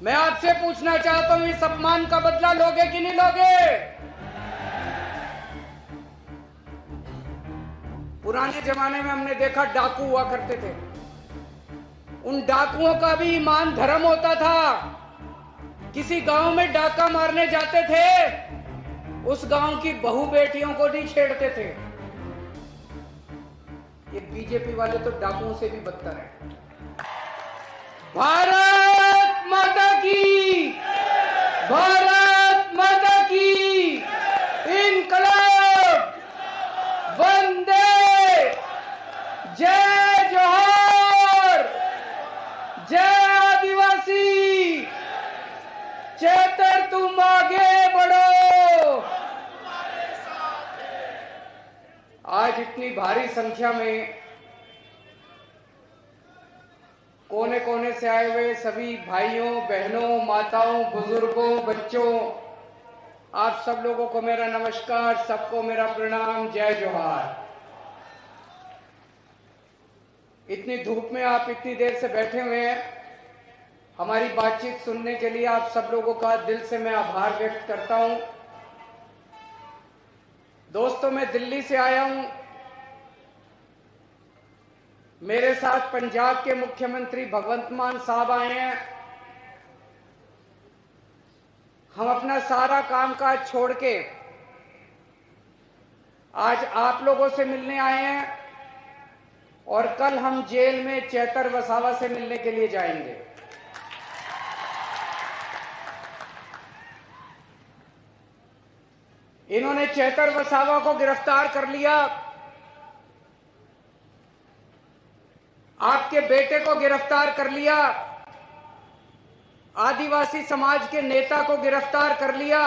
मैं आपसे पूछना चाहता हूं, इस अपमान का बदला लोगे कि नहीं लोगे? पुराने जमाने में हमने देखा डाकू हुआ करते थे। उन डाकुओं का भी ईमान धर्म होता था। किसी गांव में डाका मारने जाते थे, उस गांव की बहू बेटियों को नहीं छेड़ते थे। ये बीजेपी वाले तो डाकुओं से भी बदतर हैं। भारत माता की, भारत माता की, इनकलाब, वंदे, जय जोहर, जय आदिवासी, चेतर तुम आगे बढ़ो। आज इतनी भारी संख्या में कोने कोने से आए हुए सभी भाइयों, बहनों, माताओं, बुजुर्गों, बच्चों, आप सब लोगों को मेरा नमस्कार, सबको मेरा प्रणाम, जय जोहार। इतनी धूप में आप इतनी देर से बैठे हुए हैं, हमारी बातचीत सुनने के लिए आप सब लोगों का दिल से मैं आभार व्यक्त करता हूं। दोस्तों, मैं दिल्ली से आया हूं। मेरे साथ पंजाब के मुख्यमंत्री भगवंत मान साहब आए हैं। हम अपना सारा कामकाज छोड़ के आज आप लोगों से मिलने आए हैं और कल हम जेल में चेतर वसावा से मिलने के लिए जाएंगे। इन्होंने चेतर वसावा को गिरफ्तार कर लिया, आपके बेटे को गिरफ्तार कर लिया, आदिवासी समाज के नेता को गिरफ्तार कर लिया।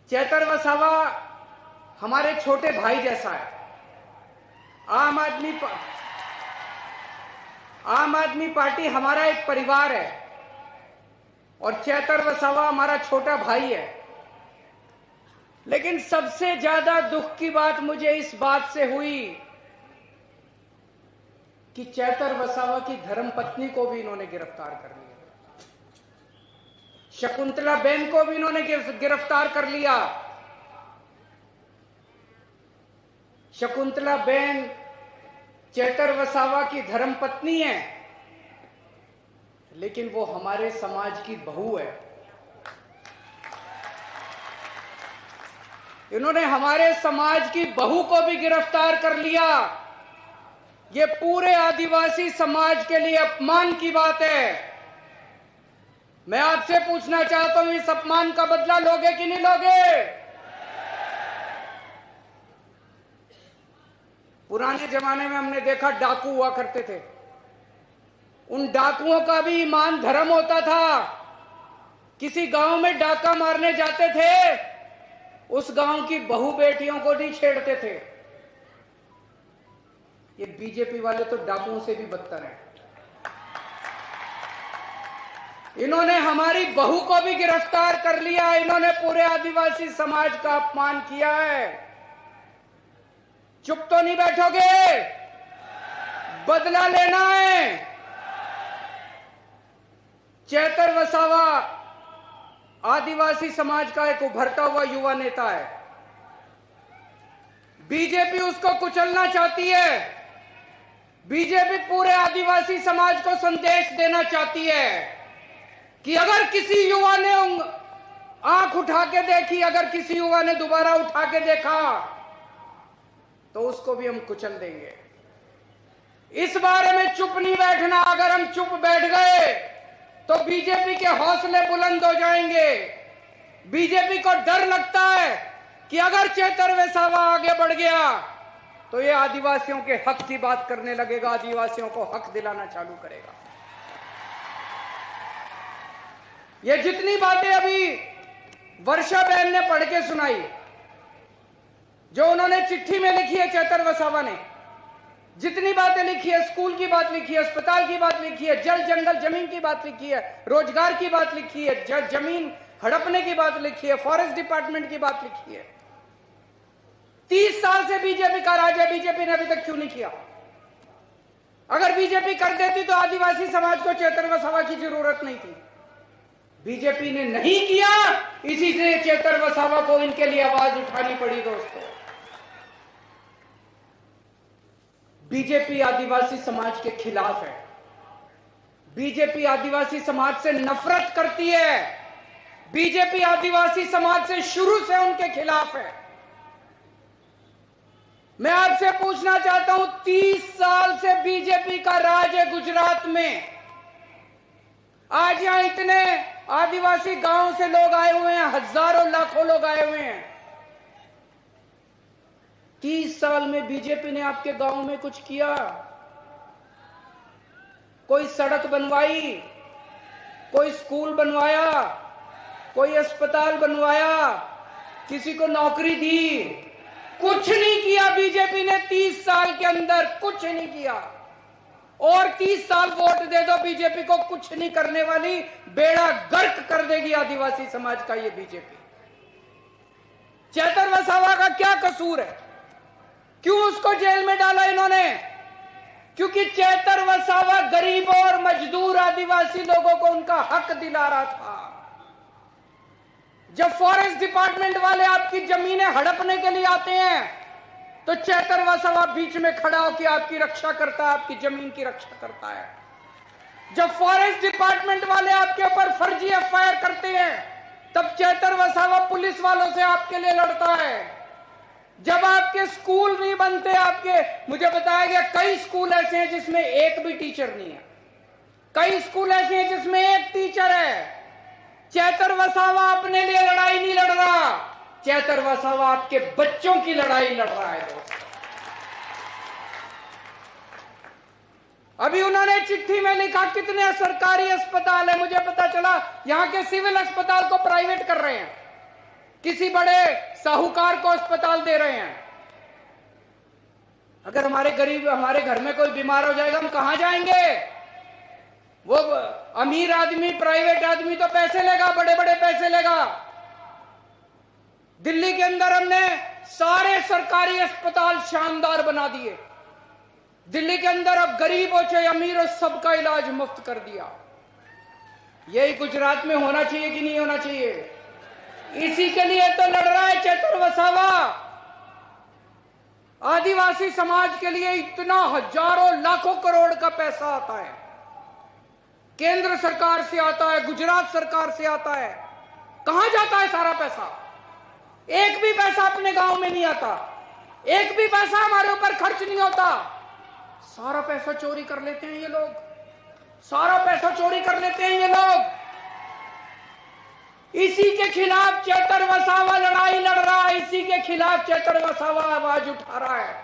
चेतर वसावा हमारे छोटे भाई जैसा है। आम आदमी पार्टी हमारा एक परिवार है और चेतर वसावा हमारा छोटा भाई है। लेकिन सबसे ज्यादा दुख की बात मुझे इस बात से हुई कि चेतर वसावा की धर्मपत्नी को भी इन्होंने गिरफ्तार कर लिया, शकुंतला बेन को भी इन्होंने गिरफ्तार कर लिया। शकुंतला बेन चेतर वसावा की धर्मपत्नी है, लेकिन वो हमारे समाज की बहू है। इन्होंने हमारे समाज की बहू को भी गिरफ्तार कर लिया। ये पूरे आदिवासी समाज के लिए अपमान की बात है। मैं आपसे पूछना चाहता हूं, इस अपमान का बदला लोगे कि नहीं लोगे? पुराने जमाने में हमने देखा डाकू हुआ करते थे। उन डाकुओं का भी ईमान धर्म होता था। किसी गांव में डाका मारने जाते थे, उस गांव की बहू बेटियों को नहीं छेड़ते थे। ये बीजेपी वाले तो डाकुओं से भी बदतर हैं। इन्होंने हमारी बहू को भी गिरफ्तार कर लिया। इन्होंने पूरे आदिवासी समाज का अपमान किया है। चुप तो नहीं बैठोगे, बदला लेना है। चेतर वसावा आदिवासी समाज का एक उभरता हुआ युवा नेता है। बीजेपी उसको कुचलना चाहती है। बीजेपी पूरे आदिवासी समाज को संदेश देना चाहती है कि अगर किसी युवा ने आंख उठा के देखी, अगर किसी युवा ने दोबारा उठा के देखा, तो उसको भी हम कुचल देंगे। इस बारे में चुप नहीं बैठना। अगर हम चुप बैठ गए तो बीजेपी के हौसले बुलंद हो जाएंगे। बीजेपी को डर लगता है कि अगर चेतर वसावा आगे बढ़ गया तो ये आदिवासियों के हक की बात करने लगेगा, आदिवासियों को हक दिलाना चालू करेगा। ये जितनी बातें अभी वर्षा बहन ने पढ़ के सुनाई, जो उन्होंने चिट्ठी में लिखी है चेतर वसावा ने, जितनी बातें लिखी है, स्कूल की बात लिखी है, अस्पताल की बात लिखी है, जल जंगल जमीन की बात लिखी है, रोजगार की बात लिखी है, जमीन हड़पने की बात लिखी है, फॉरेस्ट डिपार्टमेंट की बात लिखी है। 30 साल से बीजेपी का राज है, बीजेपी ने अभी तक क्यों नहीं किया? अगर बीजेपी कर देती तो आदिवासी समाज को चेतर वसावा की जरूरत नहीं थी। बीजेपी ने नहीं किया, इसी से चेतर वसावा को इनके लिए आवाज उठानी पड़ी। दोस्तों, बीजेपी आदिवासी समाज के खिलाफ है। बीजेपी आदिवासी समाज से नफरत करती है। बीजेपी आदिवासी समाज से शुरू से उनके खिलाफ है। मैं आपसे पूछना चाहता हूं, 30 साल से बीजेपी का राज है गुजरात में। आज यहां इतने आदिवासी गांव से लोग आए हुए हैं, हजारों लाखों लोग आए हुए हैं। 30 साल में बीजेपी ने आपके गांव में कुछ किया? कोई सड़क बनवाई, कोई स्कूल बनवाया, कोई अस्पताल बनवाया, किसी को नौकरी दी? कुछ नहीं किया बीजेपी ने 30 साल के अंदर, कुछ नहीं किया। और 30 साल वोट दे दो बीजेपी को, कुछ नहीं करने वाली, बेड़ा गर्क कर देगी आदिवासी समाज का ये बीजेपी। चेतर वसावा का क्या कसूर है? क्यों उसको जेल में डाला इन्होंने? क्योंकि चेतर वसावा गरीबों और मजदूर आदिवासी लोगों को उनका हक दिला रहा था। जब फॉरेस्ट डिपार्टमेंट वाले आपकी जमीनें हड़पने के लिए आते हैं तो चेतर वसावा बीच में खड़ा होकर आपकी रक्षा करता है, आपकी जमीन की रक्षा करता है। जब फॉरेस्ट डिपार्टमेंट वाले आपके ऊपर फर्जी एफआईआर करते हैं तब चेतर वसावा पुलिस वालों से आपके लिए लड़ता है। जब आपके स्कूल नहीं बनते, मुझे बताया गया कई स्कूल ऐसे हैं जिसमें एक भी टीचर नहीं है, कई स्कूल ऐसे हैं जिसमें एक टीचर है। चेतर वसावा अपने लिए लड़ाई नहीं लड़ रहा, चेतर वसावा आपके बच्चों की लड़ाई लड़ रहा है। दोस्तों, अभी उन्होंने चिट्ठी में लिखा कितने सरकारी अस्पताल है, मुझे पता चला यहां के सिविल अस्पताल को प्राइवेट कर रहे हैं, किसी बड़े साहूकार को अस्पताल दे रहे हैं। अगर हमारे गरीब, हमारे घर में कोई बीमार हो जाएगा, हम कहां जाएंगे? वो अमीर आदमी, प्राइवेट आदमी तो पैसे लेगा, बड़े बड़े पैसे लेगा। दिल्ली के अंदर हमने सारे सरकारी अस्पताल शानदार बना दिए। दिल्ली के अंदर अब गरीब हो चाहे अमीर हो, सबका इलाज मुफ्त कर दिया। यही गुजरात में होना चाहिए कि नहीं होना चाहिए? इसी के लिए तो लड़ रहा है चेतर वसावा। आदिवासी समाज के लिए इतना हजारों लाखों करोड़ का पैसा आता है, केंद्र सरकार से आता है, गुजरात सरकार से आता है। कहां जाता है सारा पैसा? एक भी पैसा अपने गांव में नहीं आता, एक भी पैसा हमारे ऊपर खर्च नहीं होता। सारा पैसा चोरी कर लेते हैं ये लोग, सारा पैसा चोरी कर लेते हैं ये लोग। इसी के खिलाफ चेतर वसावा लड़ाई लड़ रहा है, इसी के खिलाफ चेतर वसावा आवाज उठा रहा है।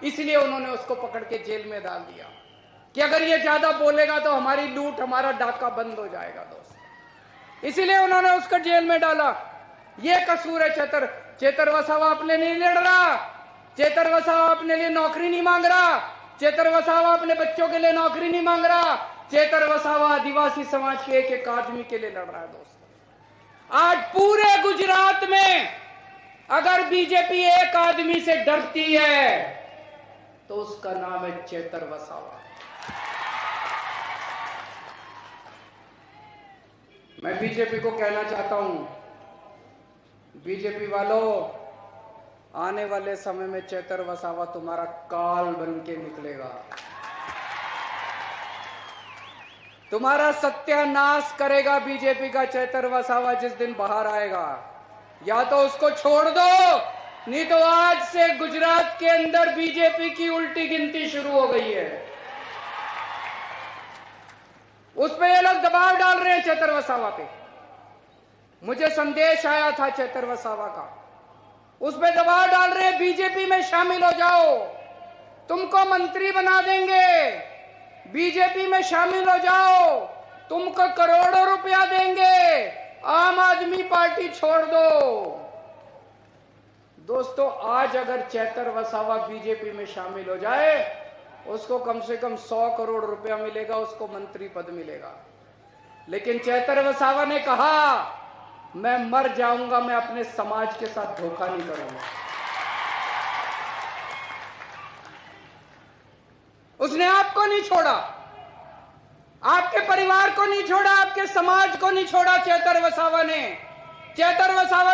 इसलिए उन्होंने उसको पकड़ के जेल में डाल दिया कि अगर ये ज्यादा बोलेगा तो हमारी लूट, हमारा डाका बंद हो जाएगा। दोस्त, इसीलिए उन्होंने उसको जेल में डाला। ये कसूर है चेतर वसावा अपने लिए लड़ रहा, चेतर वसावा अपने लिए नौकरी नहीं मांग रहा, चेतर वसावा अपने बच्चों के लिए नौकरी नहीं मांग रहा, चेतर वसावा आदिवासी समाज के एक एक आदमी के लिए लड़ रहा है। दोस्त, आज पूरे गुजरात में अगर बीजेपी एक आदमी से डरती है तो उसका नाम है चेतर वसावा। मैं बीजेपी को कहना चाहता हूं, बीजेपी वालों, आने वाले समय में चेतर वसावा तुम्हारा काल बन के निकलेगा, तुम्हारा सत्यानाश करेगा बीजेपी का चेतर वसावा जिस दिन बाहर आएगा। या तो उसको छोड़ दो, नहीं तो आज से गुजरात के अंदर बीजेपी की उल्टी गिनती शुरू हो गई है। उस पे ये लोग दबाव डाल रहे हैं चेतर वसावा पे। मुझे संदेश आया था चेतर वसावा का, उस पे दबाव डाल रहे हैं बीजेपी में शामिल हो जाओ, तुमको मंत्री बना देंगे, बीजेपी में शामिल हो जाओ, तुमको करोड़ों रुपया देंगे, आम आदमी पार्टी छोड़ दो। दोस्तों, आज अगर चेतर वसावा बीजेपी में शामिल हो जाए, उसको कम से कम 100 करोड़ रुपया मिलेगा, उसको मंत्री पद मिलेगा। लेकिन चेतर वसावा ने कहा, मैं मर जाऊंगा, मैं अपने समाज के साथ धोखा नहीं करूंगा। उसने आपको नहीं छोड़ा, आपके परिवार को नहीं छोड़ा, आपके समाज को नहीं छोड़ा। चेतर वसावा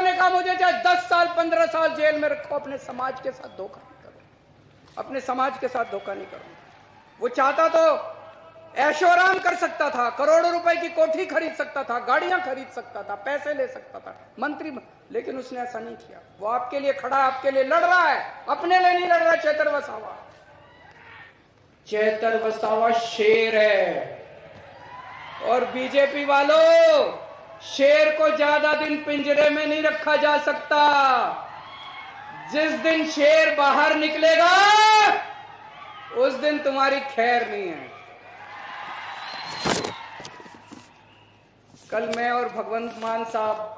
ने कहा मुझे चाहे 10 साल 15 साल जेल में रखो, अपने समाज के साथ धोखा नहीं करो, अपने समाज के साथ धोखा नहीं करो। वो चाहता तो ऐशो आराम कर सकता था, करोड़ों रुपए की कोठी खरीद सकता था, गाड़ियां खरीद सकता था, पैसे ले सकता था, मंत्री, लेकिन उसने ऐसा नहीं किया। वो आपके लिए खड़ा, आपके लिए लड़ रहा है, अपने लिए नहीं लड़ रहा। चेतर वसावा शेर है। और बीजेपी वालों, शेर को ज्यादा दिन पिंजरे में नहीं रखा जा सकता। जिस दिन शेर बाहर निकलेगा उस दिन तुम्हारी खैर नहीं है। कल मैं और भगवंत मान साहब,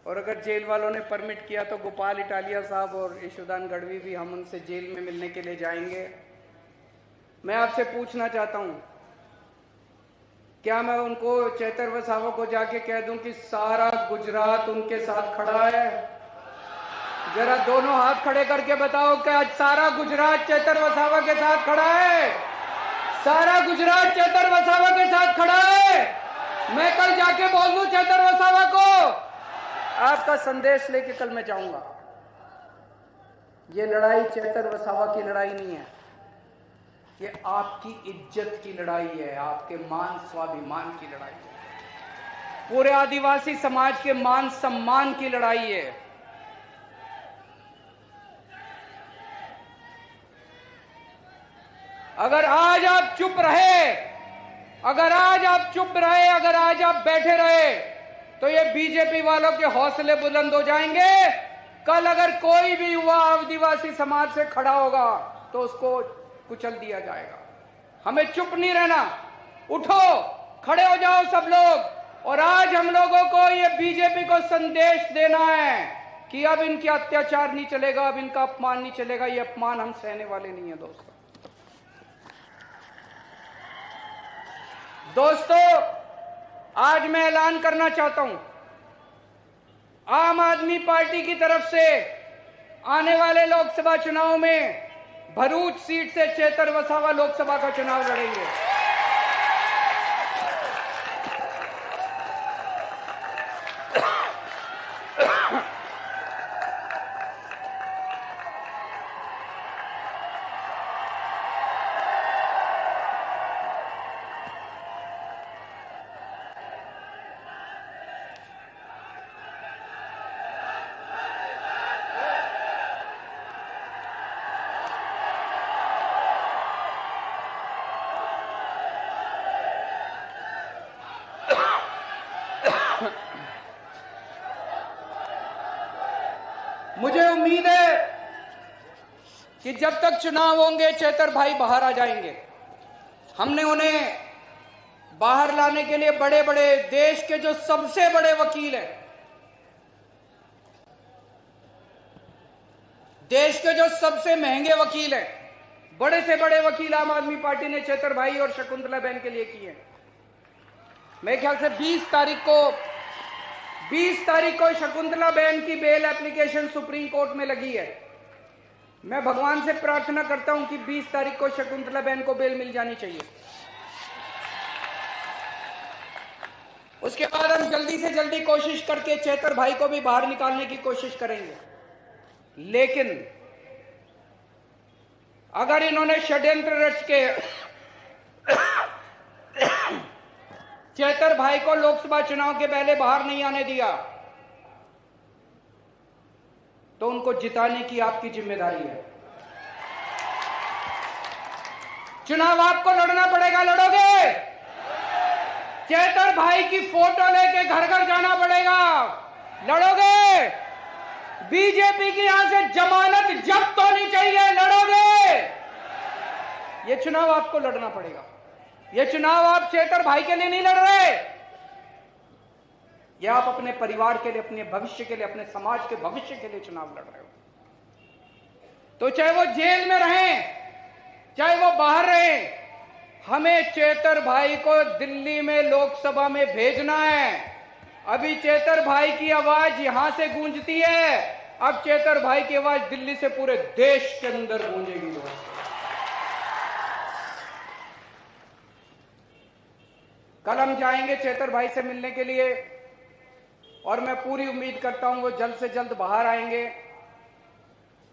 और अगर जेल वालों ने परमिट किया तो गोपाल इटालिया साहब और यशोदान गढ़वी भी, हम उनसे जेल में मिलने के लिए जाएंगे। मैं आपसे पूछना चाहता हूं, क्या मैं उनको, चेतर वसावा को जाके कह दूं कि सारा गुजरात उनके साथ खड़ा है? जरा दोनों हाथ खड़े करके बताओ कि आज सारा गुजरात चेतर वसावा के साथ खड़ा है? सारा गुजरात चेतर वसावा के साथ खड़ा है? मैं कल जाके बोल दूं चेतर वसावा को, आपका संदेश लेके कल मैं जाऊंगा। ये लड़ाई चेतर वसावा की लड़ाई नहीं है, ये आपकी इज्जत की लड़ाई है, आपके मान स्वाभिमान की लड़ाई है, पूरे आदिवासी समाज के मान सम्मान की लड़ाई है। अगर आज आप चुप रहे, अगर आज आप बैठे रहे, तो ये बीजेपी वालों के हौसले बुलंद हो जाएंगे। कल अगर कोई भी युवा आदिवासी समाज से खड़ा होगा तो उसको कुचल दिया जाएगा। हमें चुप नहीं रहना, उठो, खड़े हो जाओ सब लोग। और आज हम लोगों को ये बीजेपी को संदेश देना है कि अब इनके अत्याचार नहीं चलेगा, अब इनका अपमान नहीं चलेगा। ये अपमान हम सहने वाले नहीं है दोस्तों, आज मैं ऐलान करना चाहता हूं, आम आदमी पार्टी की तरफ से आने वाले लोकसभा चुनाव में भरूच सीट से चेतर वसावा लोकसभा का चुनाव लड़ेंगे। मुझे उम्मीद है कि जब तक चुनाव होंगे चेतर भाई बाहर आ जाएंगे। हमने उन्हें बाहर लाने के लिए बड़े बड़े, देश के जो सबसे बड़े वकील हैं, देश के जो सबसे महंगे वकील हैं, बड़े से बड़े वकील आम आदमी पार्टी ने चेतर भाई और शकुंतला बहन के लिए किए हैं। मेरे ख्याल से 20 तारीख को शकुंतला बहन की बेल एप्लीकेशन सुप्रीम कोर्ट में लगी है। मैं भगवान से प्रार्थना करता हूं कि 20 तारीख को शकुंतला बहन को बेल मिल जानी चाहिए। उसके बाद हम जल्दी से जल्दी कोशिश करके चेतर भाई को भी बाहर निकालने की कोशिश करेंगे। लेकिन अगर इन्होंने षड्यंत्र रच के चेतर भाई को लोकसभा चुनाव के पहले बाहर नहीं आने दिया, तो उनको जिताने की आपकी जिम्मेदारी है। चुनाव आपको लड़ना पड़ेगा, लड़ोगे? चेतर भाई की फोटो लेके घर घर जाना पड़ेगा, लड़ोगे? बीजेपी की यहां से जमानत जब्त होनी चाहिए, लड़ोगे? ये चुनाव आपको लड़ना पड़ेगा। ये चुनाव आप चेतर भाई के लिए नहीं लड़ रहे, ये आप अपने परिवार के लिए, अपने भविष्य के लिए, अपने समाज के भविष्य के लिए चुनाव लड़ रहे हो। तो चाहे वो जेल में रहें, चाहे वो बाहर रहें, हमें चेतर भाई को दिल्ली में लोकसभा में भेजना है। अभी चेतर भाई की आवाज यहां से गूंजती है, अब चेतर भाई की आवाज दिल्ली से पूरे देश के अंदर गूंजेगी। कल हम जाएंगे चेतर भाई से मिलने के लिए और मैं पूरी उम्मीद करता हूं वो जल्द से जल्द बाहर आएंगे।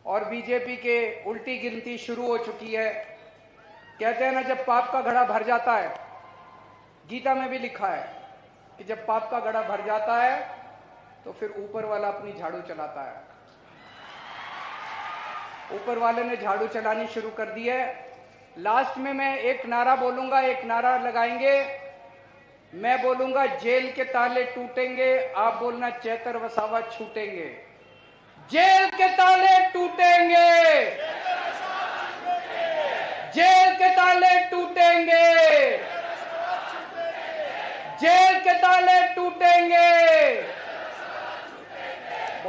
और बीजेपी के उल्टी गिनती शुरू हो चुकी है। कहते हैं ना, जब पाप का घड़ा भर जाता है, गीता में भी लिखा है कि जब पाप का घड़ा भर जाता है तो फिर ऊपर वाला अपनी झाड़ू चलाता है। ऊपर वाले ने झाड़ू चलानी शुरू कर दी है। लास्ट में मैं एक नारा बोलूंगा, एक नारा लगाएंगे। मैं बोलूंगा जेल के ताले टूटेंगे, आप बोलना चेतर वसावा छूटेंगे। जेल के ताले टूटेंगे, जेल के ताले टूटेंगे, जेल के ताले टूटेंगे।